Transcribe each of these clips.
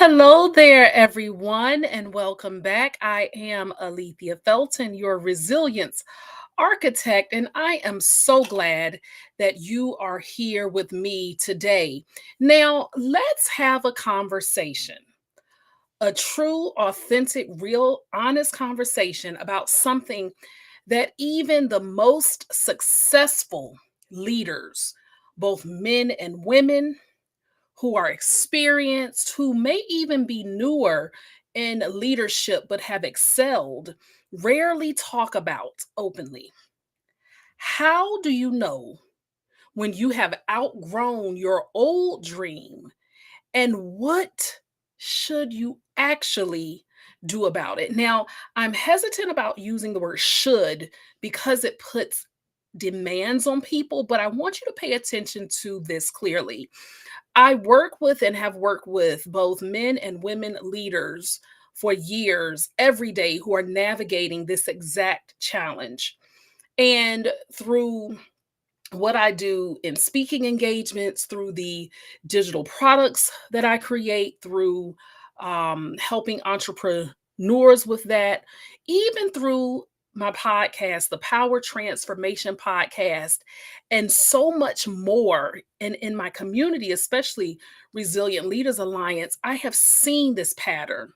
Hello there, everyone, and welcome back. I am Alethea Felton, your resilience architect, and I am so glad that you are here with me today. Now, let's have a conversation, a true, authentic, real, honest conversation about something that even the most successful leaders, both men and women, who are experienced, who may even be newer in leadership but have excelled, rarely talk about openly. How do you know when you have outgrown your old dream, and what should you actually do about it? Now, I'm hesitant about using the word should because it puts demands on people, but I want you to pay attention to this clearly. I work with and have worked with both men and women leaders for years, every day, who are navigating this exact challenge. And through what I do in speaking engagements, through the digital products that I create, through helping entrepreneurs with that, even through my podcast, the Power Transformation Podcast, and so much more. And in my community, especially Resilient Leaders Alliance, I have seen this pattern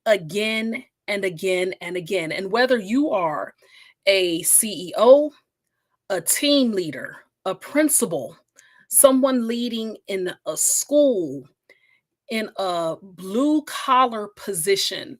again and again and again. And whether you are a CEO, a team leader, a principal, someone leading in a school, in a blue collar position,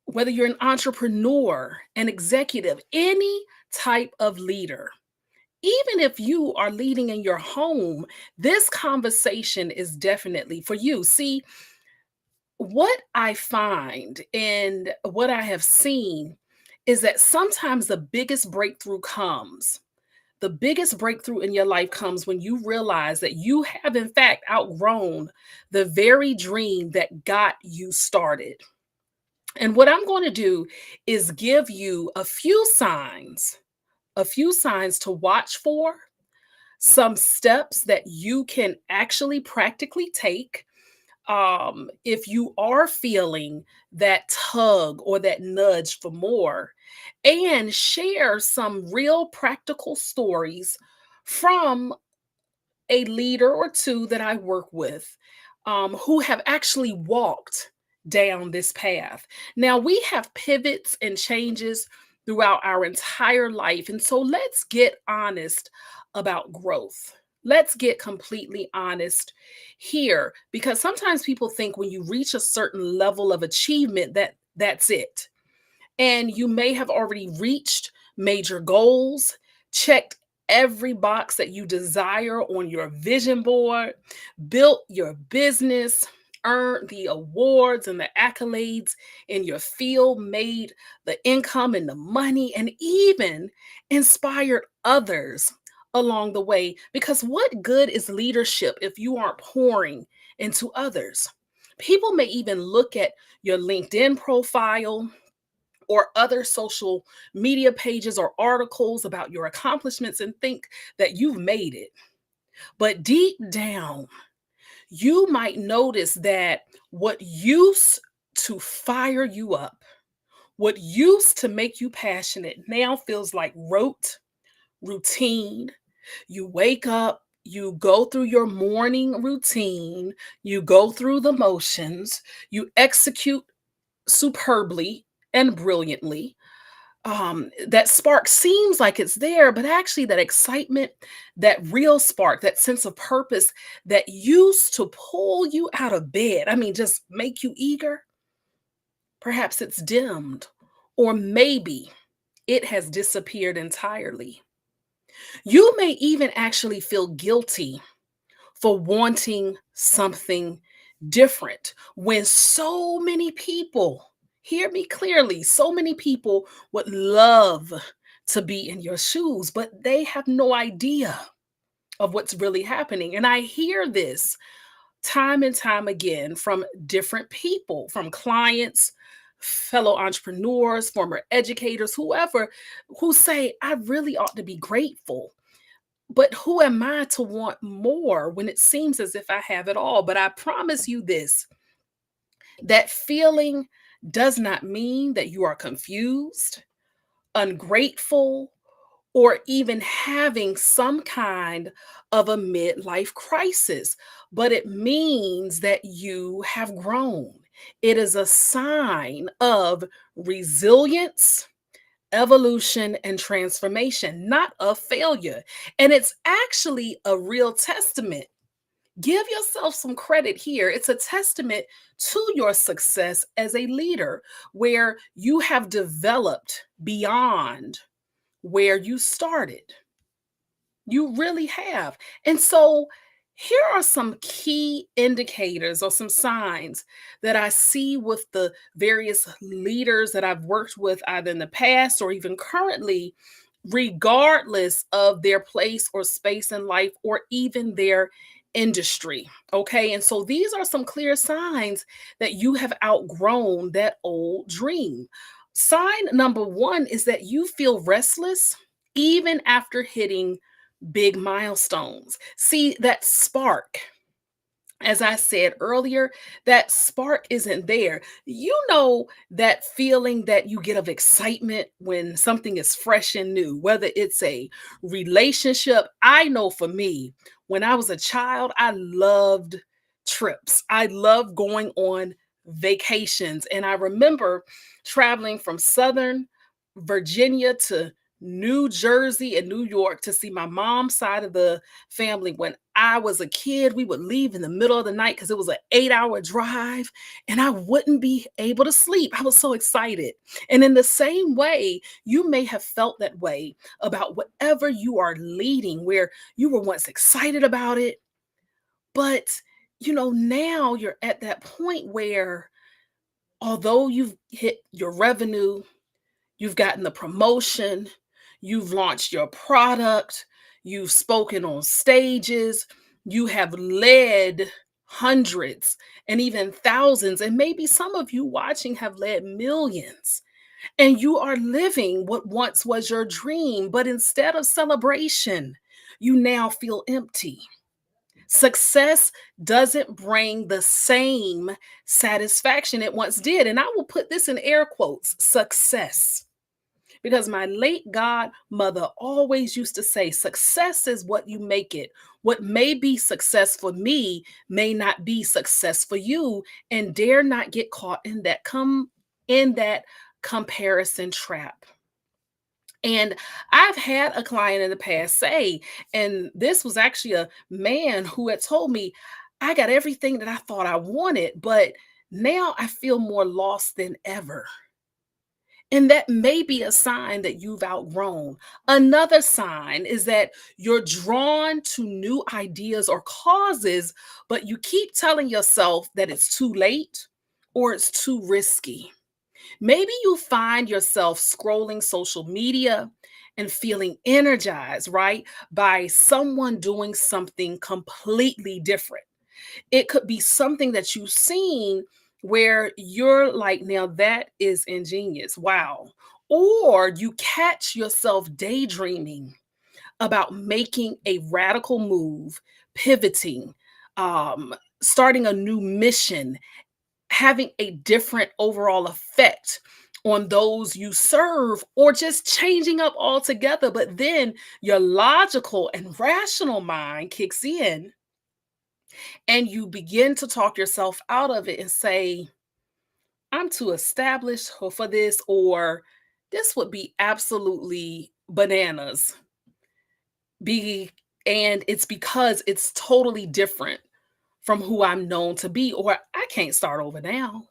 whether you're an entrepreneur, an executive, any type of leader, even if you are leading in your home, this conversation is definitely for you. See, what I find and what I have seen is that sometimes the biggest breakthrough in your life comes when you realize that you have, in fact, outgrown the very dream that got you started. And what I'm going to do is give you a few signs to watch for, some steps that you can actually practically take if you are feeling that tug or that nudge for more, and share some real practical stories from a leader or two that I work with who have actually walked down this path. Now, we have pivots and changes throughout our entire life. And so let's get honest about growth. Let's get completely honest here because sometimes people think when you reach a certain level of achievement that that's it. And you may have already reached major goals, checked every box that you desire on your vision board, built your business, earned the awards and the accolades in your field, made the income and the money, and even inspired others along the way. Because what good is leadership if you aren't pouring into others? People may even look at your LinkedIn profile or other social media pages or articles about your accomplishments and think that you've made it. But deep down, you might notice that what used to fire you up, what used to make you passionate, now feels like routine. You wake up, you go through your morning routine, you go through the motions, you execute superbly and brilliantly. That spark seems like it's there, but actually, that excitement, that real spark, that sense of purpose that used to pull you out of bed, I mean, just make you eager, perhaps it's dimmed, or maybe it has disappeared entirely. You may even actually feel guilty for wanting something different when so many people, hear me clearly, so many people would love to be in your shoes, but they have no idea of what's really happening. And I hear this time and time again from different people, from clients, fellow entrepreneurs, former educators, whoever, who say, I really ought to be grateful, but who am I to want more when it seems as if I have it all? But I promise you this, That feeling does not mean that you are confused, ungrateful, or even having some kind of a midlife crisis, but it means that you have grown. It is a sign of resilience, evolution, and transformation, not of failure. And it's actually a real testament. Give yourself some credit here. It's a testament to your success as a leader, where you have developed beyond where you started. You really have. And so here are some key indicators or some signs that I see with the various leaders that I've worked with either in the past or even currently, regardless of their place or space in life or even their industry. Okay. And so these are some clear signs that you have outgrown that old dream. Sign number one is that you feel restless even after hitting big milestones. See, that spark, as I said earlier, that spark isn't there. You know, that feeling that you get of excitement when something is fresh and new, whether it's a relationship. I know for me, when I was a child, I loved trips. I loved going on vacations. And I remember traveling from Southern Virginia to New Jersey and New York to see my mom's side of the family. When I was a kid, we would leave in the middle of the night because it was an 8-hour drive and I wouldn't be able to sleep. I was so excited. And in the same way, you may have felt that way about whatever you are leading, where you were once excited about it, but now you're at that point where although you've hit your revenue, you've gotten the promotion, you've launched your product, you've spoken on stages, you have led hundreds and even thousands, and maybe some of you watching have led millions. And you are living what once was your dream, but instead of celebration, you now feel empty. Success doesn't bring the same satisfaction it once did. And I will put this in air quotes, success, because my late godmother always used to say, success is what you make it. What may be success for me may not be success for you. And dare not get caught in that comparison trap. And I've had a client in the past say, and this was actually a man who had told me, I got everything that I thought I wanted, but now I feel more lost than ever. And that may be a sign that you've outgrown. Another sign is that you're drawn to new ideas or causes, but you keep telling yourself that it's too late or it's too risky. Maybe you find yourself scrolling social media and feeling energized, right, by someone doing something completely different. It could be something that you've seen where you're like, now that is ingenious. Wow. Or you catch yourself daydreaming about making a radical move, pivoting, starting a new mission, having a different overall effect on those you serve, or just changing up altogether. But then your logical and rational mind kicks in and you begin to talk yourself out of it and say, I'm too established for this, or this would be absolutely bananas. Be and it's because it's totally different from who I'm known to be, or I can't start over now.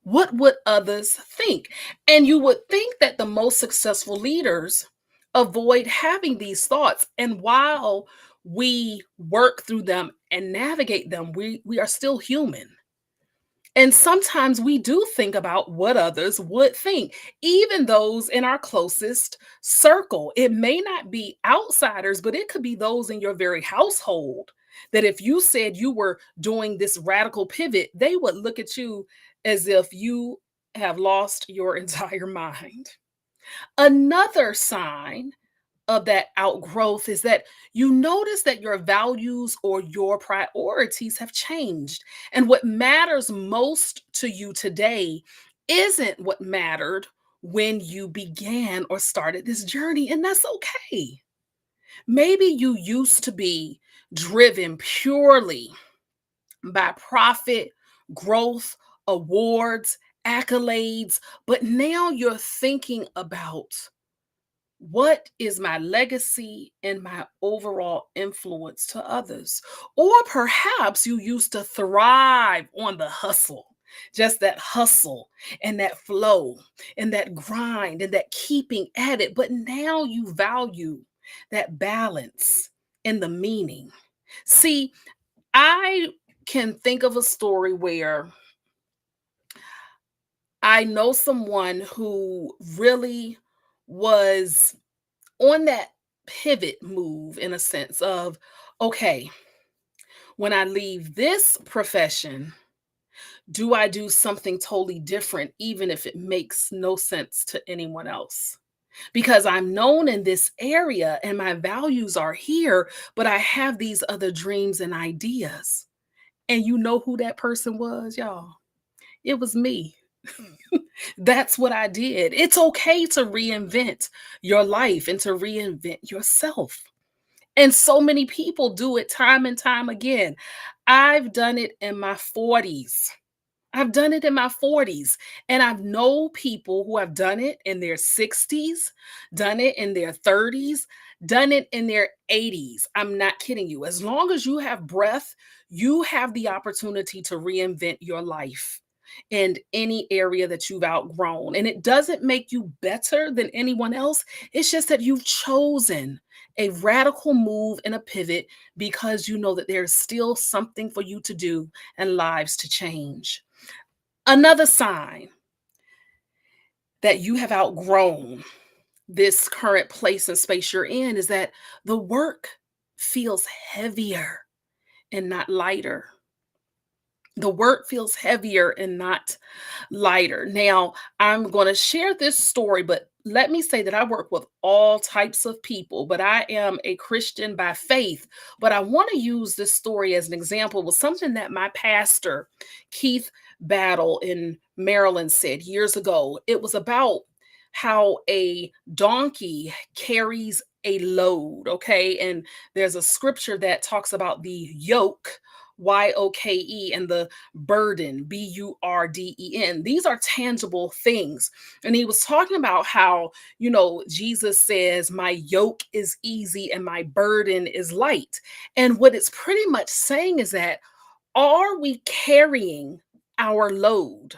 What would others think? And you would think that the most successful leaders avoid having these thoughts. And while we work through them and navigate them, we are still human. And sometimes we do think about what others would think, even those in our closest circle. It may not be outsiders, but it could be those in your very household that if you said you were doing this radical pivot, they would look at you as if you have lost your entire mind. Another sign of that outgrowth is that you notice that your values or your priorities have changed. And what matters most to you today isn't what mattered when you began or started this journey. And that's okay. Maybe you used to be driven purely by profit, growth, awards, accolades, but now you're thinking about what is my legacy and my overall influence to others? Or perhaps you used to thrive on the hustle, just that hustle and that flow and that grind and that keeping at it. But now you value that balance and the meaning. See, I can think of a story where I know someone who really was on that pivot move in a sense of, okay, when I leave this profession, do I do something totally different, even if it makes no sense to anyone else? Because I'm known in this area and my values are here, but I have these other dreams and ideas. And you know who that person was, y'all? It was me. That's what I did. It's okay to reinvent your life and to reinvent yourself. And so many people do it time and time again. I've done it in my 40s. I've done it in my 40s. And I've know people who have done it in their 60s, done it in their 30s, done it in their 80s. I'm not kidding you. As long as you have breath, you have the opportunity to reinvent your life in any area that you've outgrown. And it doesn't make you better than anyone else. It's just that you've chosen a radical move and a pivot because you know that there's still something for you to do and lives to change. Another sign that you have outgrown this current place and space you're in is that the work feels heavier and not lighter. The work feels heavier and not lighter. Now, I'm going to share this story, but let me say that I work with all types of people, but I am a Christian by faith. But I want to use this story as an example with something that my pastor, Keith Battle in Maryland, said years ago. It was about how a donkey carries a load, okay? And there's a scripture that talks about the yoke, YOKE, and the burden, BURDEN. These are tangible things. And he was talking about how, Jesus says, my yoke is easy and my burden is light. And what it's pretty much saying is that, are we carrying our load?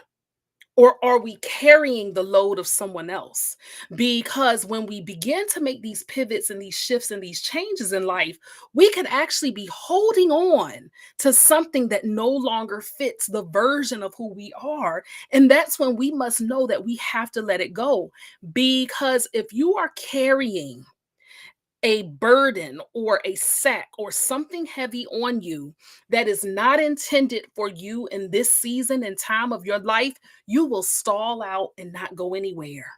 Or are we carrying the load of someone else? Because when we begin to make these pivots and these shifts and these changes in life, we can actually be holding on to something that no longer fits the version of who we are. And that's when we must know that we have to let it go. Because if you are carrying a burden or a sack or something heavy on you that is not intended for you in this season and time of your life, you will stall out and not go anywhere.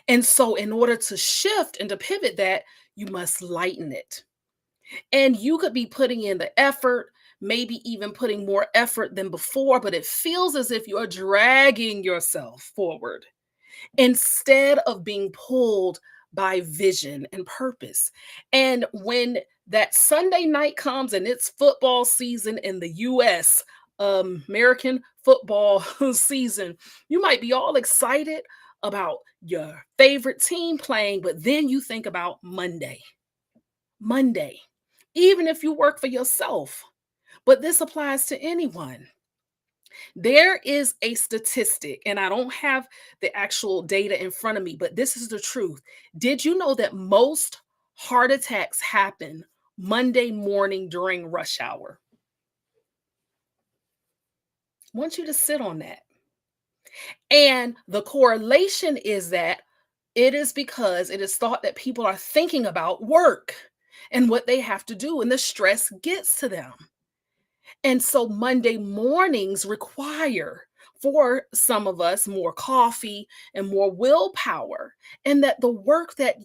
And so, in order to shift and to pivot that, you must lighten it. And you could be putting in the effort, maybe even putting more effort than before, but it feels as if you're dragging yourself forward instead of being pulled by vision and purpose. And when that Sunday night comes and it's football season in the US, American football season, you might be all excited about your favorite team playing, but then you think about Monday. Monday, even if you work for yourself, but this applies to anyone. There is a statistic, and I don't have the actual data in front of me, but this is the truth. Did you know that most heart attacks happen Monday morning during rush hour? I want you to sit on that. And the correlation is that it is because it is thought that people are thinking about work and what they have to do, and the stress gets to them. And so Monday mornings require For some of us, more coffee and more willpower, and that the work that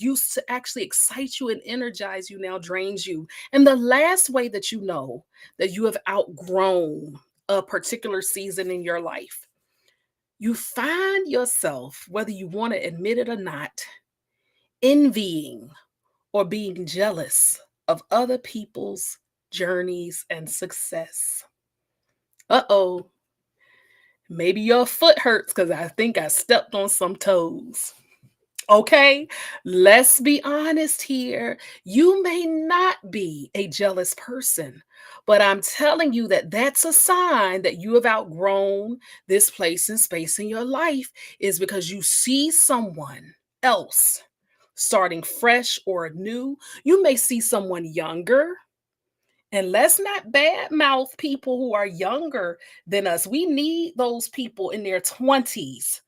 used to actually excite you and energize you now drains you. And the last way that you know that you have outgrown a particular season in your life, you find yourself, whether you want to admit it or not, envying or being jealous of other people's journeys and success. Uh-oh, maybe your foot hurts because I think I stepped on some toes. Okay, let's be honest here. You may not be a jealous person, but I'm telling you that that's a sign that you have outgrown this place and space in your life, is because you see someone else starting fresh or new. You may see someone younger, and let's not badmouth people who are younger than us. We need those people in their 20s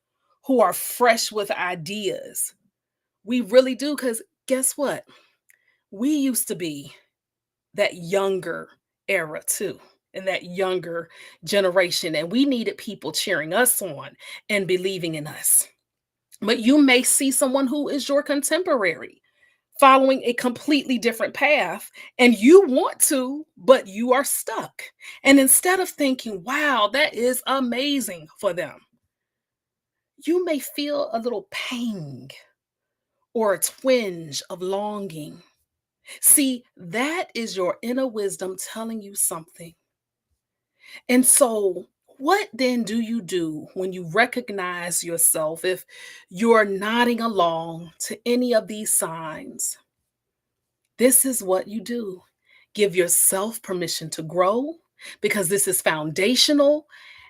who are fresh with ideas. We really do, because guess what? We used to be that younger era too, and that younger generation, and we needed people cheering us on and believing in us. But you may see someone who is your contemporary following a completely different path, and you want to, but you are stuck. And instead of thinking, wow, that is amazing for them, you may feel a little pang or a twinge of longing. See, that is your inner wisdom telling you something. And so, what then do you do when you recognize yourself if you're nodding along to any of these signs? This is what you do. Give yourself permission to grow, because this is foundational,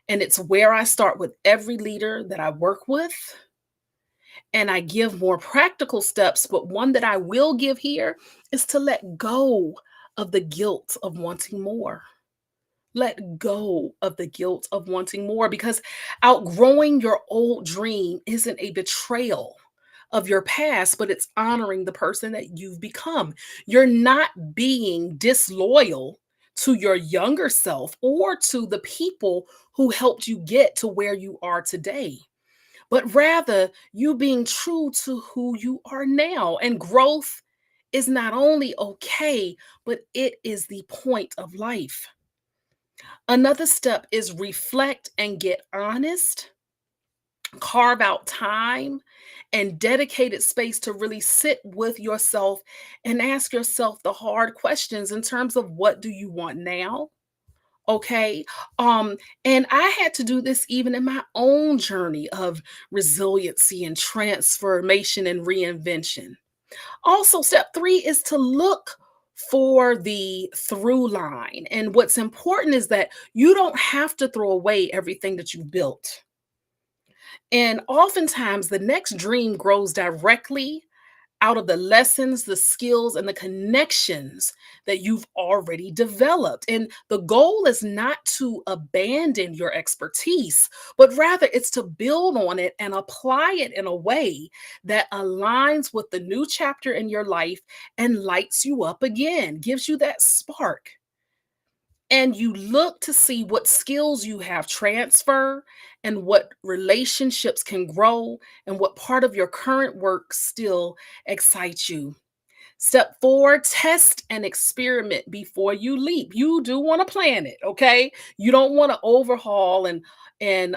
and it's where I start with every leader that I work with. And I give more practical steps, but one that I will give here is to let go of the guilt of wanting more. Let go of the guilt of wanting more, because outgrowing your old dream isn't a betrayal of your past, but it's honoring the person that you've become. You're not being disloyal to your younger self or to the people who helped you get to where you are today, but rather you being true to who you are now. And growth is not only okay, but it is the point of life. Another step is reflect and get honest, carve out time and dedicated space to really sit with yourself and ask yourself the hard questions in terms of, what do you want now? Okay. Um, and I had to do this even in my own journey of resiliency and transformation and reinvention. Also, step three is to look for the through line. And what's important is that you don't have to throw away everything that you've built. And oftentimes, the next dream grows directly out of the lessons, the skills, and the connections that you've already developed. And the goal is not to abandon your expertise, but rather it's to build on it and apply it in a way that aligns with the new chapter in your life and lights you up again, gives you that spark. And you look to see what skills you have transfer and what relationships can grow and what part of your current work still excites you. Step four, test and experiment before you leap. You do want to plan it, okay? You don't want to overhaul and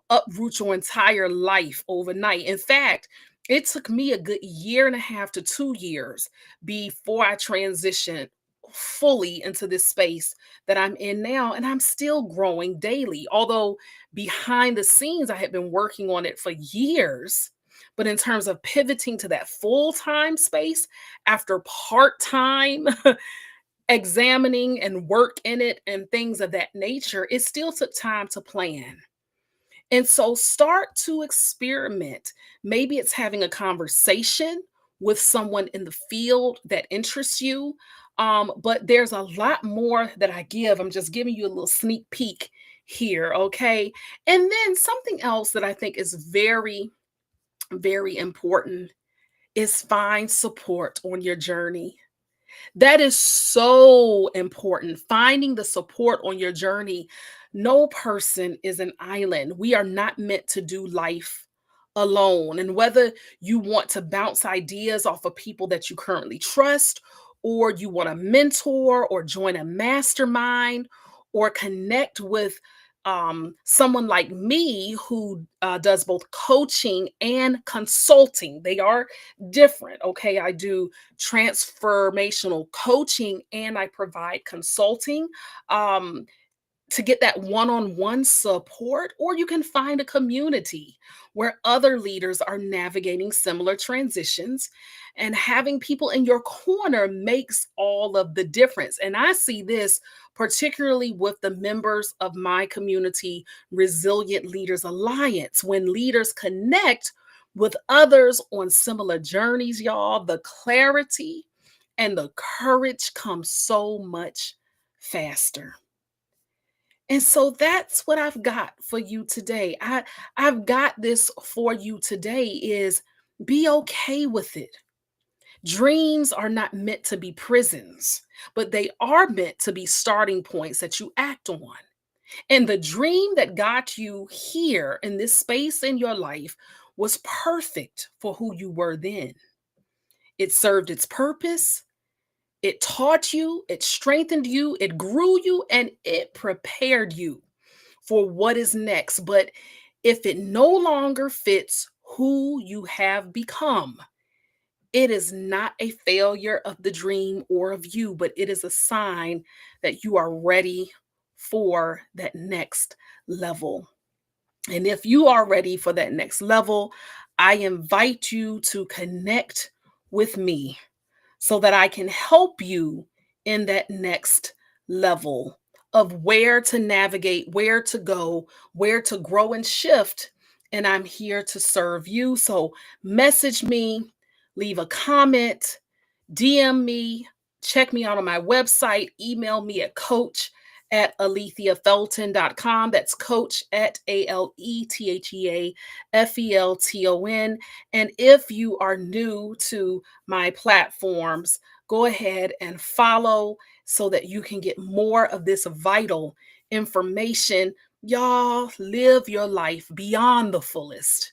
uproot your entire life overnight. In fact, it took me a good year and a half to 2 years before I transitioned fully into this space that I'm in now. And I'm still growing daily. Although behind the scenes, I had been working on it for years. But in terms of pivoting to that full time space after part time examining and work in it and things of that nature, it still took time to plan. And so start to experiment. Maybe it's having a conversation with someone in the field that interests you. But there's a lot more that I give. I'm just giving you a little sneak peek here. Okay. And then something else that I think is very, very important is find support on your journey. That is so important. Finding the support on your journey. No person is an island. We are not meant to do life alone. And whether you want to bounce ideas off of people that you currently trust, or you want to mentor, or join a mastermind, or connect with someone like me who does both coaching and consulting. They are different. Okay. I do transformational coaching and I provide consulting. Um, to get that one-on-one support, or you can find a community where other leaders are navigating similar transitions, and having people in your corner makes all of the difference. And I see this particularly with the members of my community, Resilient Leaders Alliance. When leaders connect with others on similar journeys, y'all, the clarity and the courage comes so much faster. And so that's what I've got for you today. I've got this for you today is be okay with it. Dreams are not meant to be prisons, but they are meant to be starting points that you act on. And the dream that got you here in this space in your life was perfect for who you were then. It served its purpose. It taught you, it strengthened you, it grew you, and it prepared you for what is next. But if it no longer fits who you have become, it is not a failure of the dream or of you, but it is a sign that you are ready for that next level. And if you are ready for that next level, I invite you to connect with me so that I can help you in that next level of where to navigate, where to go, where to grow and shift. And I'm here to serve you. So message me, leave a comment, DM me, check me out on my website, email me at coach@alethiafelton.com. That's coach at ALETHEAFELTON. And if you are new to my platforms, go ahead and follow so that you can get more of this vital information. Y'all, live your life beyond the fullest.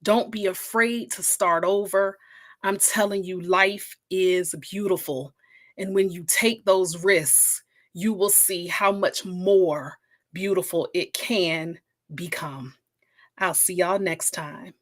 Don't be afraid to start over. I'm telling you, life is beautiful. And when you take those risks, you will see how much more beautiful it can become. I'll see y'all next time.